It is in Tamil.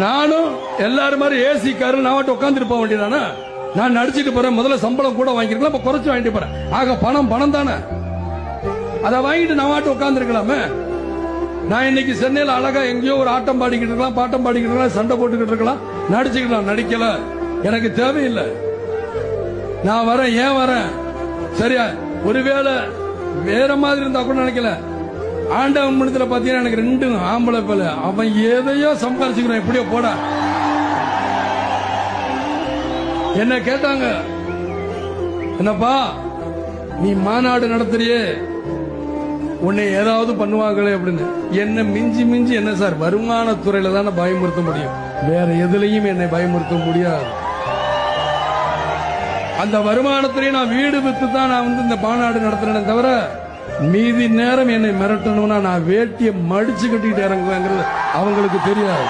நானும் எல்லாரும் மாதிரி ஏசி காரில் நான் உட்காந்துட்டு போக வேண்டியதானே? நான் நடிச்சுட்டு போறேன், முதல்ல சம்பளம் கூட வாங்கிருக்கலாம், இப்ப குறைச்சு வாங்கிட்டு போறேன். ஆக பணம் பணம் தானே, அதை வாங்கிட்டு நான் உட்கார்ந்து இருக்கலாமே. நான் இன்னைக்கு சென்னையில் அழகா எங்கேயோ ஒரு ஆட்டம் பாடிக்கிட்டு இருக்கலாம், பாட்டம் பாடிக்கிட்டு இருக்கலாம், சண்டை போட்டுக்கிட்டு இருக்கலாம், நடிச்சுக்கலாம். நடிக்கல, எனக்கு தேவையில்லை. நான் வரேன், ஏன் வரேன்? சரியா, ஒருவேளை வேற மாதிரி இருந்தா கூட நினைக்கல. ஆண்டவன் மனத்துல பாத்தீங்கன்னா எனக்கு 2 ஆம்பளை பேல, அவன் எதையோ சம்பாரிச்சுக்கிறான், எப்படியோ போட. என்ன கேட்டாங்க, என்னப்பா நீ மாநாடு நடத்துறியே, உன்னை ஏதாவது பண்ணுவாங்களே அப்படின்னு. என்ன மிஞ்சி மிஞ்சி என்ன சார், வருமானத்துறையில தானே பயமுறுத்த முடியும், வேற எதுலையும் என்னை பயமுறுத்த முடியாது. அந்த வருமானத்துறையை நான் வீடு வித்து தான் நான் இந்த மாநாடு நடத்துறேன் தவிர, மீதி நேரம் என்னை மிரட்டணும்னா நான் வேட்டியை மடிச்சு கட்டிட்டு இறங்குவேங்கிறது அவங்களுக்கு தெரியாது.